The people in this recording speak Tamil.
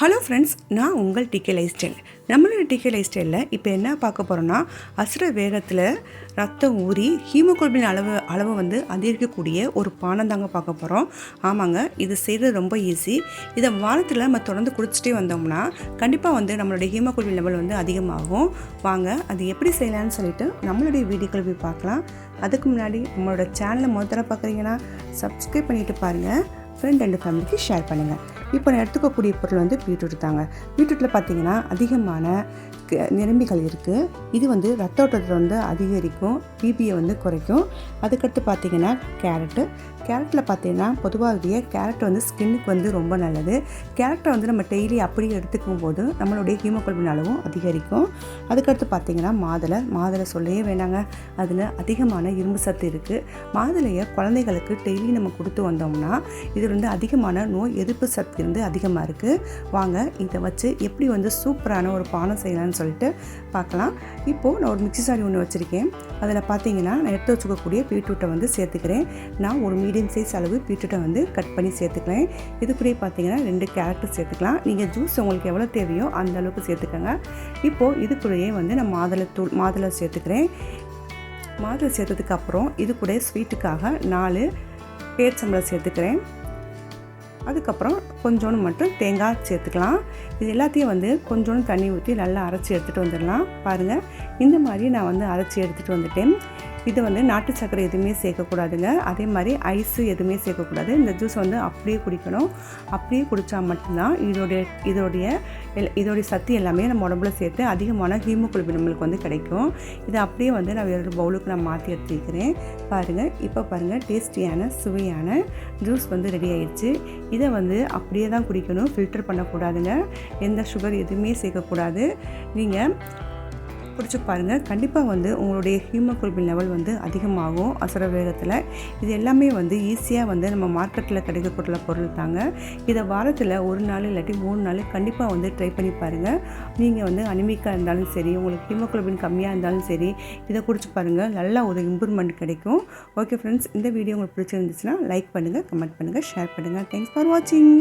ஹலோ ஃப்ரெண்ட்ஸ், நான் உங்கள் டிகே லைஃப் ஸ்டைல். நம்மளோட டிகே லைஃப் ஸ்டைலில் இப்போ என்ன பார்க்க போகிறோன்னா, அசுர வேகத்தில் ரத்தம் ஊறி ஹீமோகுளோபின் அளவு வந்து அதிகரிக்கக்கூடிய ஒரு பானம் தாங்க பார்க்க போகிறோம். ஆமாங்க, இது செய்கிறது ரொம்ப ஈஸி. இதை வாரத்தில் நம்ம தொடர்ந்து குடிச்சிட்டே வந்தோம்னா கண்டிப்பாக வந்து நம்மளுடைய ஹீமோகுளோபின் லெவல் வந்து அதிகமாகும். வாங்க அது எப்படி செய்யலான்னு சொல்லிட்டு நம்மளுடைய வீடியோக்கள் போய் பார்க்கலாம். அதுக்கு முன்னாடி நம்மளோட சேனலை முதல்ல பார்க்குறீங்கன்னா சப்ஸ்கிரைப் பண்ணிவிட்டு பாருங்கள், ஃப்ரெண்ட் அண்ட் ஃபேமிலிக்கு ஷேர் பண்ணுங்கள். இப்போ நான் எடுத்துக்கக்கூடிய பொருள் வந்து பீட்ரூட் தாங்க. பீட்ரூட்டில் பார்த்திங்கன்னா அதிகமான நிரம்பிகள் இருக்குது. இது வந்து ரத்த ஓட்டத்தை வந்து அதிகரிக்கும், பிபியை வந்து குறைக்கும். அதுக்கடுத்து பார்த்திங்கன்னா கேரட்டில் பார்த்திங்கன்னா பொதுவாகவே கேரட் வந்து ஸ்கின்னுக்கு வந்து ரொம்ப நல்லது. கேரட்டை வந்து நம்ம டெய்லி அப்படியே எடுத்துக்கும் போது நம்மளுடைய ஹீமோகுளோபின் அளவும் அதிகரிக்கும். அதுக்கடுத்து பார்த்திங்கன்னா மாதுளை சொல்லவே வேணாங்க, அதில் அதிகமான இரும்பு சத்து இருக்குது. மாதுளையை குழந்தைகளுக்கு டெய்லி நம்ம கொடுத்து வந்தோம்னா இது வந்து அதிகமான நோய் எதிர்ப்பு சக்தி வந்து அதிகமாக இருக்குது. வாங்க இதை வச்சு எப்படி வந்து சூப்பரான ஒரு பானம் செய்யலாம்னு சொல்லிட்டு பார்க்கலாம். இப்போது நான் ஒரு மிக்ஸி சாரி ஒன்று வச்சுருக்கேன். அதில் பார்த்தீங்கன்னா நான் எடுத்து வச்சுக்கக்கூடிய பீட்ரூட்டை வந்து சேர்த்துக்கிறேன். நான் ஒரு மீடியம் சைஸ் அளவு பீட்ரூட்டை வந்து கட் பண்ணி சேர்த்துக்கிறேன். இது கூட பார்த்தீங்கன்னா 2 கேரட்டு சேர்த்துக்கலாம். நீங்கள் ஜூஸ் உங்களுக்கு எவ்வளோ தேவையோ அந்த அளவுக்கு சேர்த்துக்கோங்க. இப்போது இது கூடயே வந்து நான் மாதுளை சேர்த்துக்கிறேன். மாதுளை சேர்த்ததுக்கப்புறம் இது கூட ஸ்வீட்டுக்காக 4 பேரிச்சம்பழம் சேர்த்துக்கிறேன். அதுக்கப்புறம் கொஞ்சோண்டு மட்டும் தேங்காய் சேர்த்துக்கலாம். இது எல்லாத்தையும் வந்து கொஞ்சோண்டு தண்ணி ஊற்றி நல்லா அரைச்சி எடுத்துகிட்டு வந்துடலாம். பாருங்கள், இந்த மாதிரி நான் வந்து அரைச்சி எடுத்துகிட்டு வந்துட்டேன். இது வந்து நாட்டு சர்க்கரை எதுவுமே சேர்க்கக்கூடாதுங்க. அதே மாதிரி ஐஸு எதுவுமே சேர்க்கக்கூடாது. இந்த ஜூஸ் வந்து அப்படியே குடிக்கணும். அப்படியே குடித்தா மட்டும்தான் இதோடைய சத்து எல்லாமே நம்ம உடம்புல சேர்த்து அதிகமான ஹீமோகுளோபின் நம்மளுக்கு வந்து கிடைக்கும். இதை அப்படியே வந்து நான் வேறு பவுலுக்கு நான் மாற்றி எடுத்துக்கிறேன். பாருங்கள், இப்போ பாருங்கள், டேஸ்டியான சுவையான ஜூஸ் வந்து ரெடி ஆயிடுச்சு. இதை வந்து அப்படியே தான் குடிக்கணும், ஃபில்டர் பண்ணக்கூடாதுங்க. எந்த சுகர் எதுவுமே சேர்க்கக்கூடாது. நீங்கள் குடிச்சு பாருங்கள், கண்டிப்பாக வந்து உங்களுடைய ஹீமோகுளோபின் லெவல் வந்து அதிகமாகும் அசுர வேகத்தில். இது எல்லாமே வந்து ஈஸியாக வந்து நம்ம மார்க்கெட்டில் கிடைக்கக்கூடிய பொருள் தாங்க. இதை வாரத்தில் 1 நாள் இல்லாட்டி 3 நாள் கண்டிப்பாக வந்து ட்ரை பண்ணி பாருங்கள். நீங்கள் வந்து அனிமிக்காக இருந்தாலும் சரி, உங்களுக்கு ஹீமோகுளோபின் கம்மியாக இருந்தாலும் சரி, இதை குடிச்சு பாருங்கள், நல்ல ஒரு இம்ப்ரூவ்மெண்ட் கிடைக்கும். ஓகே ஃப்ரெண்ட்ஸ், இந்த வீடியோ உங்களுக்கு பிடிச்சிருந்துச்சுன்னா லைக் பண்ணுங்கள், கமெண்ட் பண்ணுங்கள், ஷேர் பண்ணுங்கள். தேங்க்ஸ் ஃபார் வாட்சிங்.